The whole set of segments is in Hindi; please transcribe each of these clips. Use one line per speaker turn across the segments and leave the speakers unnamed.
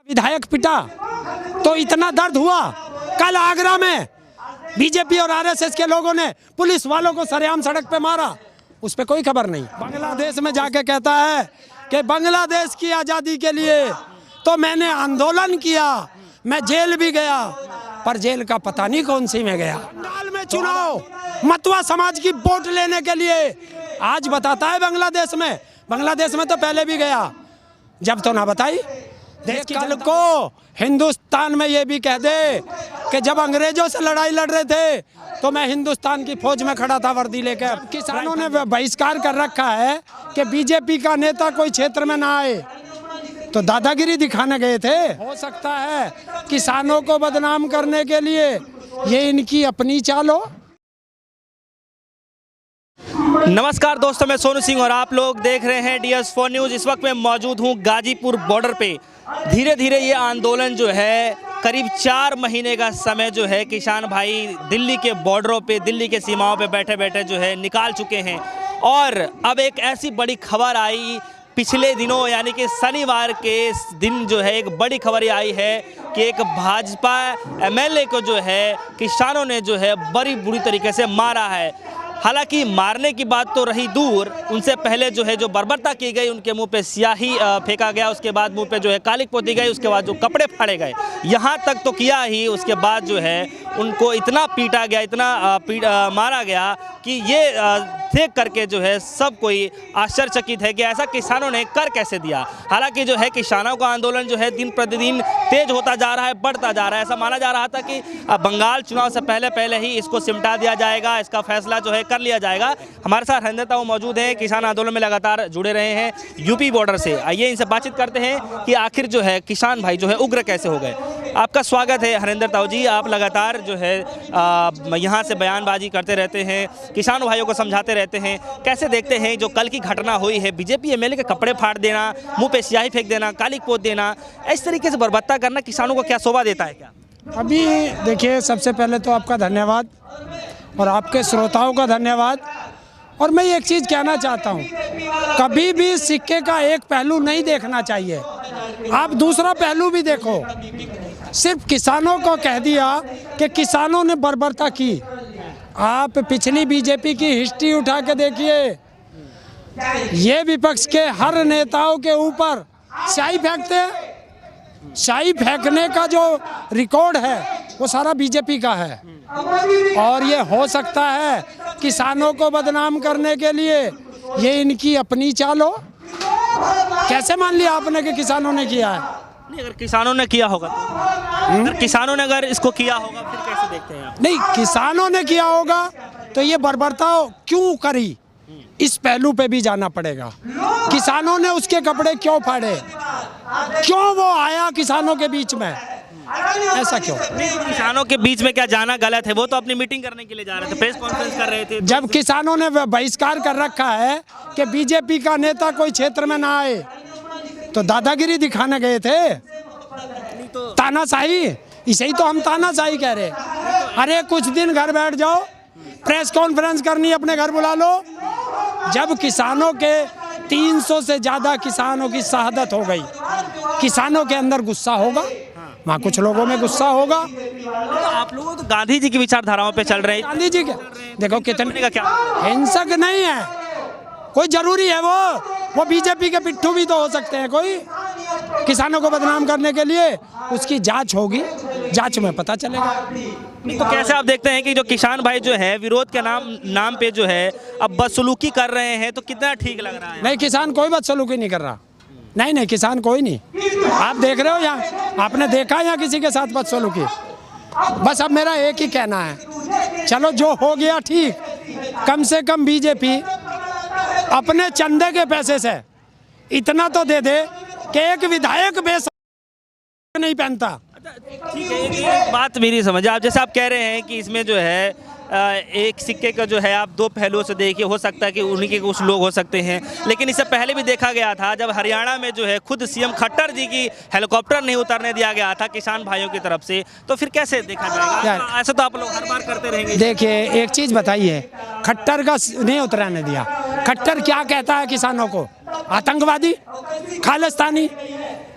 विधायक पिटा तो इतना दर्द हुआ। कल आगरा में बीजेपी और आरएसएस के लोगों ने पुलिस वालों को सरेआम सड़क पे मारा, उस पे कोई खबर नहीं। बांग्लादेश में जाके कहता है कि बांग्लादेश की आज़ादी के लिए तो मैंने आंदोलन किया, मैं जेल भी गया, पर जेल का पता नहीं कौन सी में गया। बंगाल में चुनाव मतवा समाज की वोट लेने के लिए आज बताता है बांग्लादेश में तो पहले भी गया, जब तो ना बताई। कल को हिंदुस्तान में ये भी कह दे कि जब अंग्रेजों से लड़ाई लड़ रहे थे तो मैं हिंदुस्तान की फौज में खड़ा था वर्दी लेकर। किसानों ने बहिष्कार कर रखा है कि बीजेपी का नेता कोई क्षेत्र में ना आए, तो दादागिरी दिखाने गए थे। हो सकता है किसानों को बदनाम करने के लिए ये इनकी अपनी चाल हो।
नमस्कार दोस्तों, मैं सोनू सिंह और आप लोग देख रहे हैं DS4 न्यूज़। इस वक्त मैं मौजूद हूं गाजीपुर बॉर्डर पे। धीरे धीरे ये आंदोलन जो है करीब 4 महीने का समय जो है किसान भाई दिल्ली के बॉर्डरों पे, दिल्ली के सीमाओं पे बैठे बैठे जो है निकाल चुके हैं। और अब एक ऐसी बड़ी खबर आई पिछले दिनों, यानी कि शनिवार के दिन जो है एक बड़ी खबर आई है कि एक भाजपा MLA को जो है किसानों ने जो है बड़ी बुरी तरीके से मारा है। हालांकि मारने की बात तो रही दूर, उनसे पहले जो है जो बर्बरता की गई, उनके मुंह पे स्याही फेंका गया, उसके बाद मुंह पे जो है कालिक पोती गई, उसके बाद जो कपड़े फाड़े गए, यहाँ तक तो किया ही। उसके बाद जो है उनको इतना पीटा गया, इतना मारा गया कि ये देख करके जो है सब कोई आश्चर्यचकित है कि ऐसा किसानों ने कर कैसे दिया। हालांकि जो है किसानों का आंदोलन जो है दिन प्रतिदिन तेज होता जा रहा है, बढ़ता जा रहा है। ऐसा माना जा रहा था कि बंगाल चुनाव से पहले ही इसको सिमटा दिया जाएगा, इसका फैसला जो है कर लिया जाएगा। हमारे साथ हरिंदर ताऊ मौजूद हैं, किसान आंदोलन में लगातार जुड़े रहे हैं यूपी बॉर्डर से। आइए इनसे बातचीत करते हैं कि आखिर जो है किसान भाई जो है उग्र कैसे हो गए। आपका स्वागत है हरिंदर ताऊ जी। आप लगातार जो है यहाँ से बयानबाजी करते रहते हैं, किसान भाइयों को समझाते रहते हैं। कैसे देखते हैं जो कल की घटना हुई है, बीजेपी MLA के कपड़े फाड़ देना, मुंह पे स्याही फेंक देना, कालिक पोत देना, इस तरीके से बर्बरता करना किसानों को क्या शोभा देता है? क्या
अभी देखिए, सबसे पहले तो आपका धन्यवाद और आपके श्रोताओं का धन्यवाद। और मैं एक चीज़ कहना चाहता हूँ, कभी भी सिक्के का एक पहलू नहीं देखना चाहिए, आप दूसरा पहलू भी देखो। सिर्फ किसानों को कह दिया कि किसानों ने बर्बरता की। आप पिछली बीजेपी की हिस्ट्री उठा के देखिए, ये विपक्ष के हर नेताओं के ऊपर स्याही फेंकते हैं। स्याही फेंकने का जो रिकॉर्ड है वो सारा बीजेपी का है। और ये हो सकता है किसानों को बदनाम करने के लिए ये इनकी अपनी चाल हो। कैसे मान लिया आपने कि किसानों ने किया है?
नहीं, अगर किसानों ने किया होगा तो अगर किसानों ने अगर इसको किया होगा फिर कैसे देखते हैं आप?
नहीं, किसानों ने किया होगा तो ये बर्बरता क्यों करी, इस पहलू पे भी जाना पड़ेगा। किसानों ने उसके कपड़े क्यों फाड़े, क्यों वो आया किसानों के बीच में, ऐसा क्यों?
नहीं, किसानों के बीच में क्या जाना गलत है? वो तो अपनी मीटिंग करने के लिए जा रहे थे, प्रेस कॉन्फ्रेंस कर रहे थे।
जब किसानों ने बहिष्कार कर रखा है कि बीजेपी का नेता कोई क्षेत्र में ना आए, तो दादागिरी दिखाने गए थे, तानाशाही। इसे ही तो हम तानाशाही कह रहे। अरे कुछ दिन घर बैठ जाओ, प्रेस कॉन्फ्रेंस करनी अपने घर बुला लो। जब किसानों के 300 से ज़्यादा किसानों की शहादत हो गई, किसानों के अंदर गुस्सा होगा, वहाँ कुछ लोगों में गुस्सा होगा।
आप लोग तो गांधी जी की विचारधाराओं पे चल रहे हैं।
गांधी जी के देखो कितने का, क्या हिंसक नहीं है कोई, जरूरी है वो बीजेपी के पिट्ठू भी तो हो सकते हैं कोई। किसानों को बदनाम करने के लिए उसकी जांच होगी, जांच में पता चलेगा।
तो कैसे आप देखते हैं कि जो किसान भाई जो है विरोध के नाम पे जो है अब बदसलूकी कर रहे हैं, तो कितना ठीक लग रहा है?
नहीं, किसान कोई बदसलूकी नहीं कर रहा। नहीं, किसान कोई नहीं। आप देख रहे हो यहाँ, आपने देखा यहाँ किसी के साथ बदसलूकी? बस अब मेरा एक ही कहना है, चलो जो हो गया ठीक, कम से कम बीजेपी अपने चंदे के पैसे से इतना तो दे दे कि एक विधायक बेस नहीं पहनता।
ठीक है, एक बात मेरी समझ, आप जैसे आप कह रहे हैं कि इसमें जो है एक सिक्के का जो है आप दो पहलुओं से देखिए। हो सकता है कि उन्हीं के कुछ लोग हो सकते हैं, लेकिन इससे पहले भी देखा गया था जब हरियाणा में जो है खुद CM खट्टर जी की हेलीकॉप्टर नहीं उतरने दिया गया था किसान भाइयों की तरफ से, तो फिर कैसे देखा जाएगा? ऐसा तो आप लोग हर बार करते रहेंगे।
देखिए एक चीज़ बताइए, खट्टर का नहीं उतरने दिया, खट्टर क्या कहता है किसानों को? आतंकवादी, खालिस्तानी।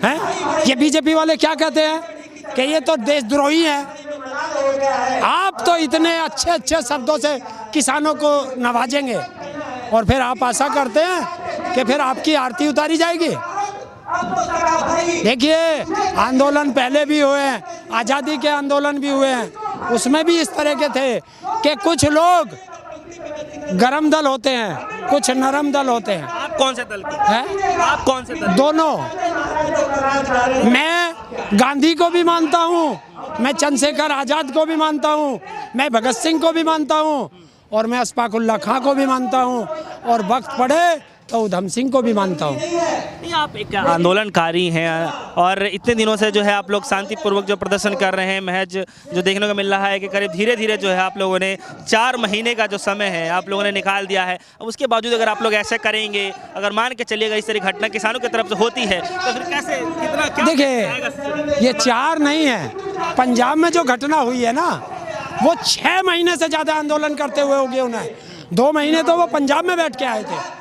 हैं? ये बीजेपी वाले क्या कहते हैं कि ये तो देशद्रोही है। आप तो इतने अच्छे अच्छे शब्दों से किसानों को नवाजेंगे और फिर आप आशा करते हैं कि फिर आपकी आरती उतारी जाएगी। देखिए, आंदोलन पहले भी हुए हैं, आज़ादी के आंदोलन भी हुए हैं, उसमें भी इस तरह के थे कि कुछ लोग गरम दल होते हैं, कुछ नरम दल होते हैं।
आप कौन से दल के
हैं?
आप कौन से दल?
दोनों। मैं गांधी को भी मानता हूँ, मैं चंद्रशेखर आज़ाद को भी मानता हूँ, मैं भगत सिंह को भी मानता हूँ, और मैं अशफाक उल्लाह खां को भी मानता हूँ, और वक्त पड़े तो उधम सिंह को भी मानता हूँ।
नहीं, आप एक आंदोलनकारी हैं और इतने दिनों से जो है आप लोग शांतिपूर्वक जो प्रदर्शन कर रहे हैं, महज जो देखने को मिल रहा है कि करीब धीरे धीरे जो है आप लोगों ने 4 महीने का जो समय है आप लोगों ने निकाल दिया है। अब उसके बावजूद अगर आप लोग ऐसे करेंगे, अगर मान के चलिएगा इस तरह घटना किसानों की तरफ से होती है तो फिर कैसे, कितना क्या?
देखिए, ये 4 नहीं है, पंजाब में जो घटना हुई है ना, वो 6 महीने से ज़्यादा आंदोलन करते हुए हो गए उन्हें। 2 महीने तो वो पंजाब में बैठ के आए थे।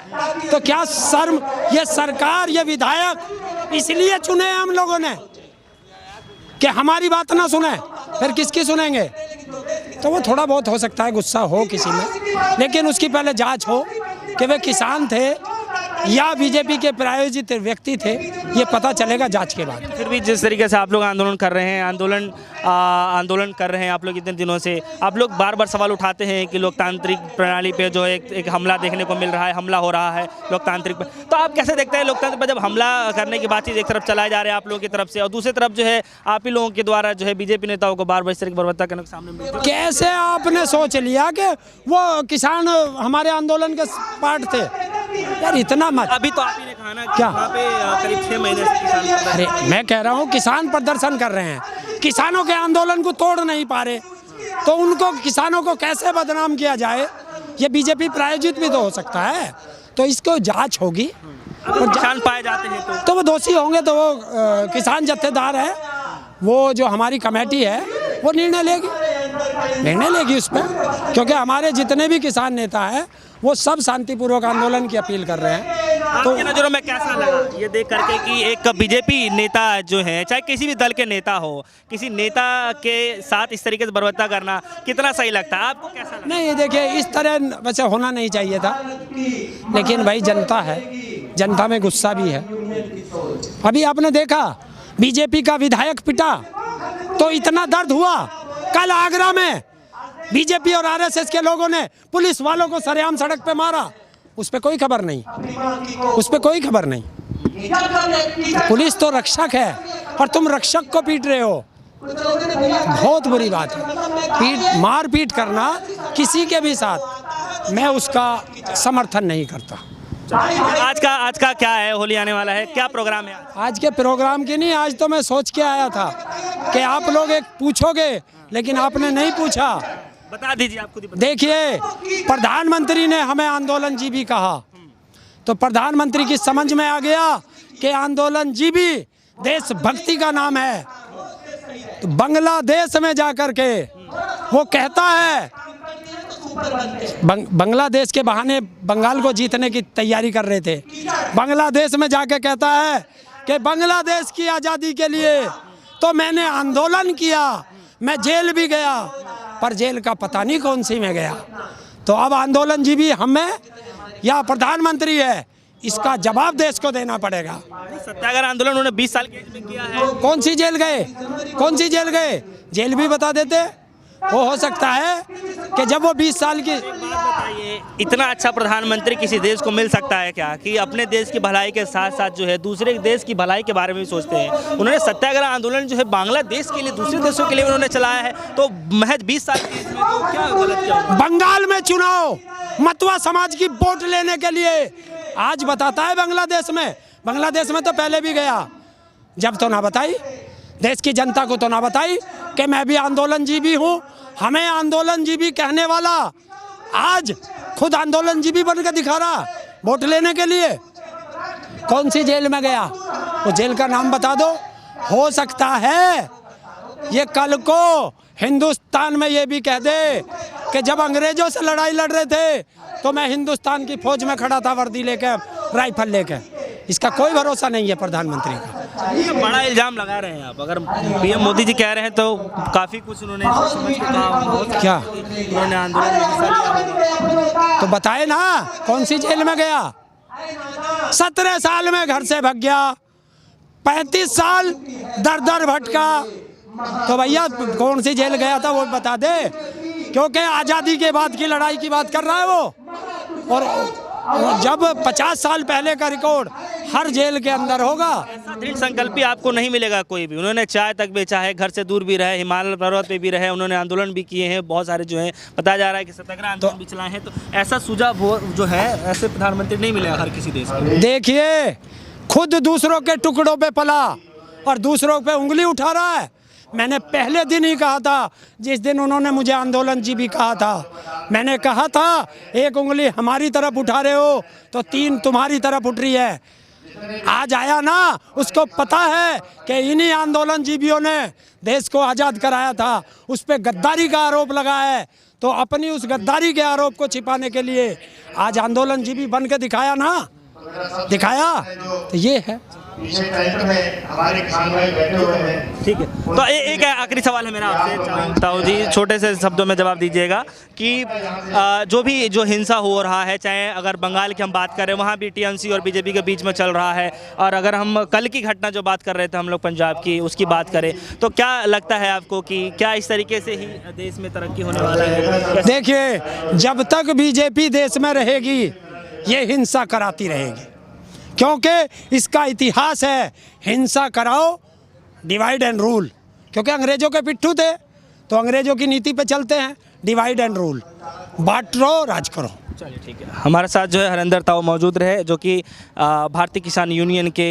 तो क्या शर्म, ये सरकार, ये विधायक इसलिए चुने हैं हम लोगों ने कि हमारी बात ना सुने, फिर किसकी सुनेंगे? तो वो थोड़ा बहुत हो सकता है गुस्सा हो किसी में, लेकिन उसकी पहले जांच हो कि वे किसान थे या बीजेपी के प्रायोजित व्यक्ति थे, ये पता चलेगा जांच के बाद।
फिर भी जिस तरीके से आप लोग आंदोलन कर रहे हैं, आंदोलन कर रहे हैं आप लोग इतने दिनों से, आप लोग बार बार सवाल उठाते हैं कि लोकतांत्रिक प्रणाली पे जो एक हमला देखने को मिल रहा है, हमला हो रहा है लोकतांत्रिक पे। तो आप कैसे देखते हैं लोकतंत्र पर जब हमला करने की बातचीत एक तरफ चलाए जा रहे हैं आप लोगों की तरफ से, और दूसरी तरफ जो है आप ही लोगों के द्वारा जो है बीजेपी नेताओं को बार बार इस तरह की बर्बरता करने के सामने मिलती है?
कैसे आपने सोच लिया कि वो किसान हमारे आंदोलन के पार्ट थे? यार इतना मत।
अभी तो आप ही ने कहा ना कि
क्या?
वहाँ पे करीब 6 महीने से किसान,
अरे मैं कह रहा हूँ किसान प्रदर्शन कर रहे हैं, किसानों के आंदोलन को तोड़ नहीं पा रहे, तो उनको, किसानों को कैसे बदनाम किया जाए? ये बीजेपी प्रायोजित भी तो हो सकता है, तो इसको जांच होगी।
अगर किसान पाए जाते हैं
तो वो दोषी होंगे तो वो किसान जत्थेदार है, वो जो हमारी कमेटी है वो निर्णय लेगी उस पर, क्योंकि हमारे जितने भी किसान नेता हैं वो सब शांतिपूर्वक आंदोलन की अपील कर रहे हैं।
तो नज़रों में कैसा लगा ये देख करके कि एक बीजेपी नेता जो है, चाहे किसी भी दल के नेता हो, किसी नेता के साथ इस तरीके से बर्बरता करना कितना सही लगता है आपको? कैसा लगा?
नहीं, देखिए इस तरह वैसे होना नहीं चाहिए था, लेकिन भाई जनता है, जनता में गुस्सा भी है। अभी आपने देखा बीजेपी का विधायक पिटा तो इतना दर्द हुआ। कल आगरा में बीजेपी और आरएसएस के लोगों ने पुलिस वालों को सरेआम सड़क पे मारा, उस पे कोई खबर नहीं, उस पे कोई खबर नहीं। पुलिस तो रक्षक है और तुम रक्षक को पीट रहे हो, बहुत बुरी बात है। मारपीट करना किसी के भी साथ, मैं उसका समर्थन नहीं करता।
आज का क्या है, होली आने वाला है, क्या प्रोग्राम है
आज के प्रोग्राम की नहीं, आज तो मैं सोच के आया था कि आप लोग एक पूछोगे, लेकिन आपने नहीं पूछा।
बता दीजिए, आप खुद ही बता।
देखिए, प्रधानमंत्री ने हमें आंदोलन जीवी कहा, तो प्रधानमंत्री की समझ में आ गया कि आंदोलन जीवी देशभक्ति का नाम है। तो बांग्लादेश में जाकर के वो कहता है, बांग्लादेश के बहाने बंगाल को जीतने की तैयारी कर रहे थे, बांग्लादेश में जाके कहता है कि बांग्लादेश की आज़ादी के लिए तो मैंने आंदोलन किया, मैं जेल भी गया, पर जेल का पता नहीं कौन सी में गया। तो अब आंदोलन जीवी हमें या प्रधानमंत्री है, इसका जवाब देश को देना पड़ेगा।
सत्याग्रह आंदोलन उन्होंने 20 साल की एज में किया है।
कौन सी जेल गए, कौन सी जेल गए? जेल भी बता देते। वो हो सकता है कि जब वो 20 साल की।
बात बताइए, इतना अच्छा प्रधानमंत्री किसी देश को मिल सकता है क्या कि अपने देश की भलाई के साथ साथ जो है दूसरे देश की भलाई के बारे में भी सोचते हैं? उन्होंने सत्याग्रह आंदोलन जो है बांग्लादेश के लिए, दूसरे देशों के लिए उन्होंने चलाया है, तो महज 20 साल की एज में तो क्या गलत क्या हुआ?
बंगाल में चुनाव मतवा समाज की वोट लेने के लिए आज बताता है बांग्लादेश में। बांग्लादेश में तो पहले भी गया, जब तो ना बताई, देश की जनता को तो ना बताई कि मैं भी आंदोलन जीवी हूँ। हमें आंदोलन जीवी कहने वाला आज खुद आंदोलन जीवी बनकर दिखा रहा वोट लेने के लिए। कौन सी जेल में गया, वो जेल का नाम बता दो। हो सकता है ये कल को हिंदुस्तान में ये भी कह दे कि जब अंग्रेजों से लड़ाई लड़ रहे थे तो मैं हिंदुस्तान की फौज में खड़ा था, वर्दी लेकर, राइफल लेकर। इसका कोई भरोसा नहीं है प्रधानमंत्री का।
ये बड़ा इल्जाम लगा रहे हैं आप, अगर पीएम मोदी जी कह रहे हैं तो काफ़ी कुछ उन्होंने सोच समझ के कहा होगा।
क्या
उन्होंने आंदोलन में हिस्सा लिया होगा।
तो बताए ना कौन सी जेल में गया? 17 साल में घर से भाग गया, 35 साल दर दर भटका। तो भैया कौन सी जेल गया था वो बता दे, क्योंकि आज़ादी के बाद की लड़ाई की बात कर रहा है वो। और जब 50 साल पहले का रिकॉर्ड हर जेल के अंदर होगा।
ऐसा दृढ़ संकल्पी आपको नहीं मिलेगा कोई भी। उन्होंने चाय तक बेचा है, घर से दूर भी रहे, हिमालय पर्वत पे भी रहे, उन्होंने आंदोलन भी किए हैं, बहुत सारे जो हैं बताया जा रहा है कि सत्याग्रह आंदोलन भी चलाए हैं। तो ऐसा सुझाव जो है ऐसे प्रधानमंत्री नहीं मिलेगा हर किसी देश में।
देखिए खुद दूसरों के टुकड़ों पे पला और दूसरों पे उंगली उठा रहा है। मैंने पहले दिन ही कहा था, जिस दिन उन्होंने मुझे आंदोलन जी भी कहा था, मैंने कहा था एक उंगली हमारी तरफ उठा रहे हो तो 3 तुम्हारी तरफ उठ रही है। आज आया ना, उसको पता है कि इन्हीं आंदोलन जीवियों ने देश को आज़ाद कराया था, उस पर गद्दारी का आरोप लगा है। तो अपनी उस गद्दारी के आरोप को छिपाने के लिए आज आंदोलन जीवी बन के दिखाया ना, दिखाया। तो ये है।
हमारे किसान भाई बैठे हुए हैं।
ठीक है, तो एक आखिरी सवाल है मेरा आपसे ताऊ जी, छोटे से शब्दों में जवाब दीजिएगा कि जो हिंसा हो रहा है, चाहे अगर बंगाल की हम बात करें वहाँ भी टीएमसी और बीजेपी के बीच में चल रहा है, और अगर हम कल की घटना जो बात कर रहे थे हम लोग पंजाब की उसकी बात करें, तो क्या लगता है आपको कि क्या इस तरीके से ही देश में तरक्की होने वाला है?
देखिए जब तक बीजेपी देश में रहेगी ये हिंसा कराती रहेगी, क्योंकि इसका इतिहास है हिंसा कराओ, डिवाइड एंड रूल। क्योंकि अंग्रेजों के पिट्ठू थे तो अंग्रेजों की नीति पे चलते हैं, डिवाइड एंड रूल, बांटो राज करो।
चलिए ठीक है, हमारे साथ जो है हरेंद्र ताऊ मौजूद रहे, जो कि भारतीय किसान यूनियन के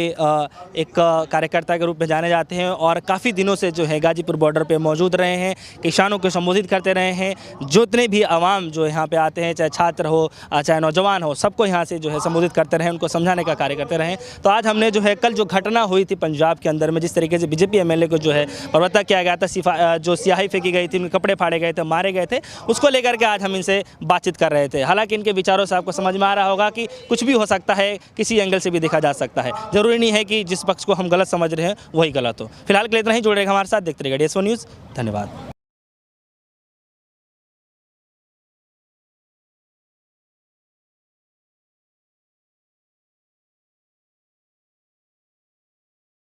एक कार्यकर्ता के रूप में जाने जाते हैं और काफ़ी दिनों से जो है गाजीपुर बॉर्डर पे मौजूद रहे हैं, किसानों को संबोधित करते रहे हैं। जितने भी आवाम जो यहाँ पे आते हैं, चाहे छात्र हो चाहे नौजवान हो, सबको यहाँ से जो है संबोधित करते रहे, उनको समझाने का कार्य करते रहे। तो आज हमने जो है कल जो घटना हुई थी पंजाब के अंदर में, जिस तरीके से बीजेपी MLA को जो है प्रवृत्ता किया गया था, जो स्याही फेंकी गई थी, उनके कपड़े फाड़े गए थे, मारे गए थे, उसको लेकर के आज हम इनसे बातचीत कर रहे थे। हालांकि इनके विचारों से आपको समझ में आ रहा होगा कि कुछ भी हो सकता है, किसी एंगल से भी देखा जा सकता है। जरूरी नहीं है कि जिस पक्ष को हम गलत समझ रहे हैं वही गलत हो। फिलहाल के लिए इतना ही, जुड़े रहेगा हमारे साथ, देखते रहिएगा DS4 न्यूज़। धन्यवाद।